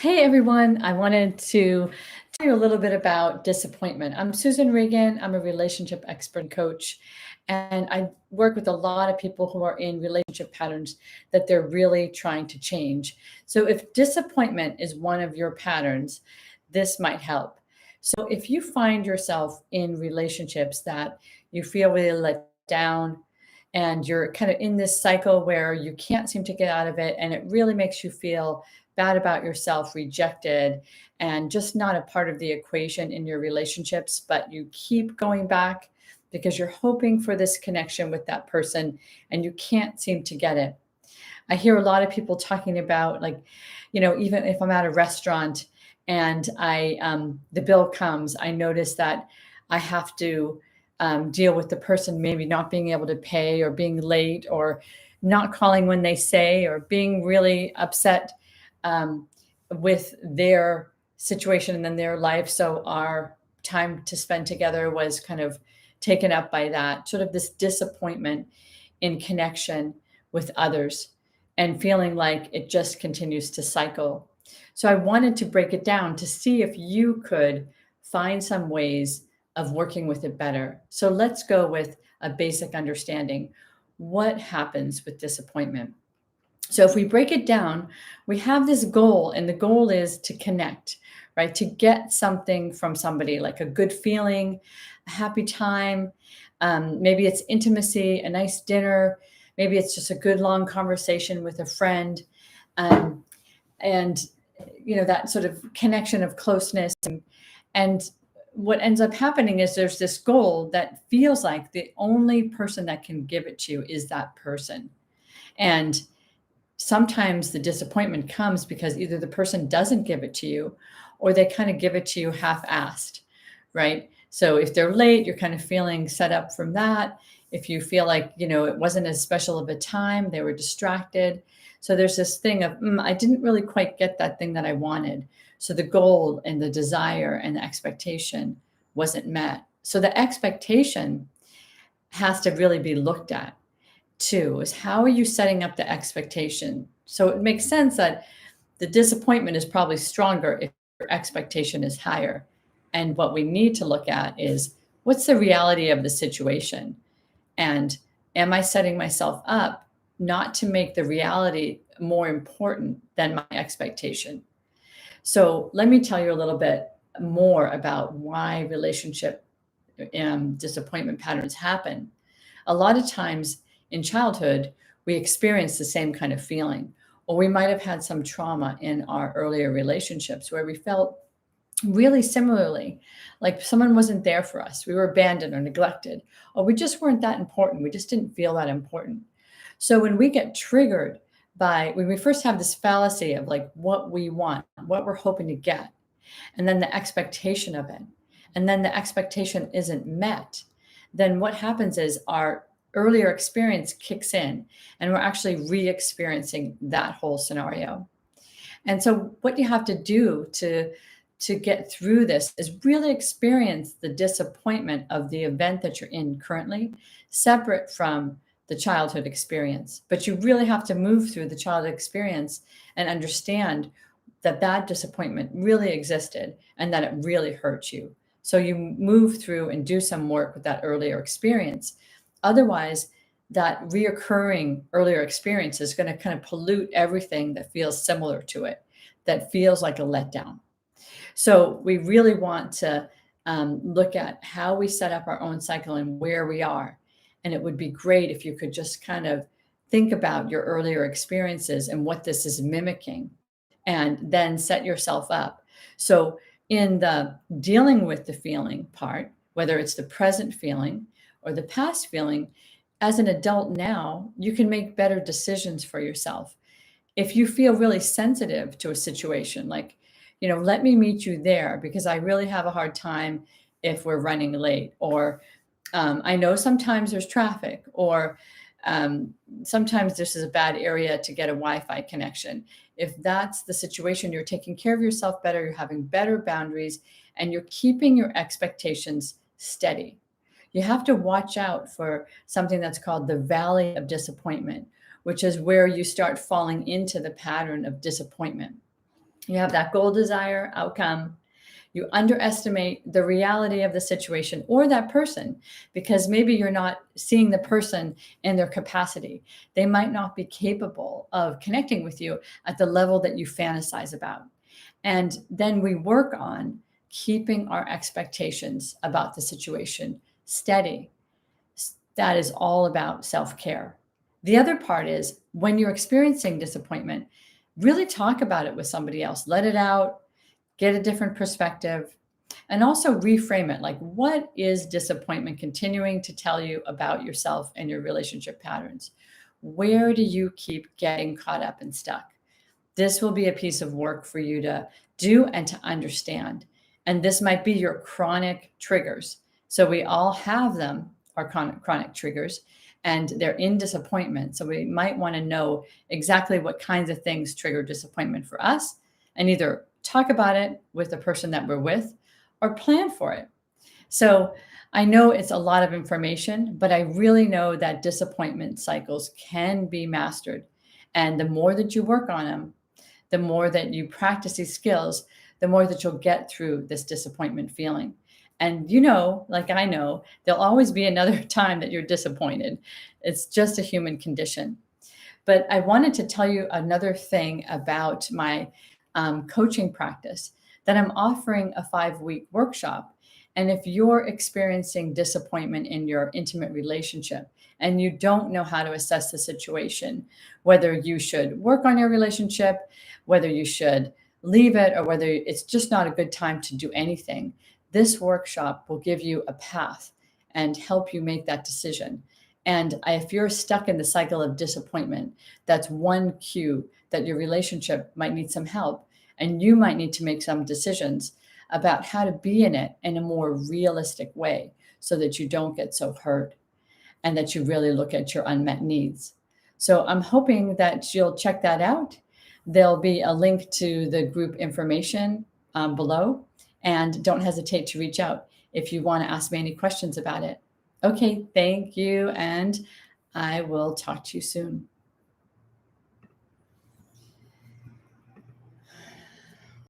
Hey everyone, I wanted to tell you a little bit about disappointment. I'm Susan Regan. I'm a relationship expert and coach, and I work with a lot of people who are in relationship patterns that they're really trying to change. So, if disappointment is one of your patterns, this might help. So, if you find yourself in relationships that you feel really let down, and you're kind of in this cycle where you can't seem to get out of it, and it really makes you feel bad about yourself, rejected, and just not a part of the equation in your relationships, but you keep going back because you're hoping for this connection with that person and you can't seem to get it. I hear a lot of people talking about, like, even if I'm at a restaurant and the bill comes, I notice that I have to deal with the person maybe not being able to pay or being late or not calling when they say or being really upset um, with their situation and then their life. So our time to spend together was kind of taken up by that, sort of this disappointment in connection with others and feeling like it just continues to cycle. So I wanted to break it down to see if you could find some ways of working with it better. So let's go with a basic understanding. What happens with disappointment? So if we break it down, we have this goal, and the goal is to connect, right? To get something from somebody, like a good feeling, a happy time. Maybe it's intimacy, a nice dinner. Maybe it's just a good long conversation with a friend. Um, and that sort of connection of closeness, and what ends up happening is there's this goal that feels like the only person that can give it to you is that person. And sometimes the disappointment comes because either the person doesn't give it to you or they kind of give it to you half-assed, right? So if they're late, you're kind of feeling set up from that. If you feel like, it wasn't as special of a time, they were distracted. So there's this thing of, I didn't really quite get that thing that I wanted. So the goal and the desire and the expectation wasn't met. So the expectation has to really be looked at too, is how are you setting up the expectation? So it makes sense that the disappointment is probably stronger if your expectation is higher. And what we need to look at is, what's the reality of the situation? And am I setting myself up not to make the reality more important than my expectation? So let me tell you a little bit more about why relationship disappointment patterns happen. A lot of times in childhood, we experience the same kind of feeling, or we might have had some trauma in our earlier relationships where we felt really similarly, like someone wasn't there for us. We were abandoned or neglected, or we just weren't that important. We just didn't feel that important. So when we get triggered when we first have this fallacy of like what we want, what we're hoping to get, and then the expectation of it, and then the expectation isn't met, then what happens is our earlier experience kicks in and we're actually re-experiencing that whole scenario. And so what you have to do to get through this is really experience the disappointment of the event that you're in currently, separate from the childhood experience. But you really have to move through the childhood experience and understand that that disappointment really existed and that it really hurt you. So you move through and do some work with that earlier experience. Otherwise, that reoccurring earlier experience is going to kind of pollute everything that feels similar to it, that feels like a letdown. So we really want to look at how we set up our own cycle and where we are. And it would be great if you could just kind of think about your earlier experiences and what this is mimicking, and then set yourself up. So in the dealing with the feeling part, whether it's the present feeling or the past feeling, as an adult now, you can make better decisions for yourself. If you feel really sensitive to a situation, like, let me meet you there because I really have a hard time if we're running late, or I know sometimes there's traffic, or sometimes this is a bad area to get a Wi-Fi connection. If that's the situation, you're taking care of yourself better, you're having better boundaries, and you're keeping your expectations steady. You have to watch out for something that's called the valley of disappointment, which is where you start falling into the pattern of disappointment. You have that goal, desire, outcome. You underestimate the reality of the situation or that person because maybe you're not seeing the person in their capacity. They might not be capable of connecting with you at the level that you fantasize about. And then we work on keeping our expectations about the situation steady. That is all about self care. The other part is when you're experiencing disappointment, really talk about it with somebody else. Let it out, get a different perspective, and also reframe it. Like, what is disappointment continuing to tell you about yourself and your relationship patterns? Where do you keep getting caught up and stuck? This will be a piece of work for you to do and to understand. And this might be your chronic triggers. So we all have them, our chronic triggers, and they're in disappointment. So we might want to know exactly what kinds of things trigger disappointment for us and either talk about it with the person that we're with or plan for it. So I know it's a lot of information, but I really know that disappointment cycles can be mastered. And the more that you work on them, the more that you practice these skills, the more that you'll get through this disappointment feeling. And you know, like I know, there'll always be another time that you're disappointed. It's just a human condition. But I wanted to tell you another thing about my coaching practice that I'm offering a 5-week workshop. And if you're experiencing disappointment in your intimate relationship and you don't know how to assess the situation, whether you should work on your relationship, whether you should leave it, or whether it's just not a good time to do anything, this workshop will give you a path and help you make that decision. And if you're stuck in the cycle of disappointment, that's one cue that your relationship might need some help. And you might need to make some decisions about how to be in it in a more realistic way so that you don't get so hurt and that you really look at your unmet needs. So I'm hoping that you'll check that out. There'll be a link to the group information below. And don't hesitate to reach out if you want to ask me any questions about it. Okay, thank you. And I will talk to you soon.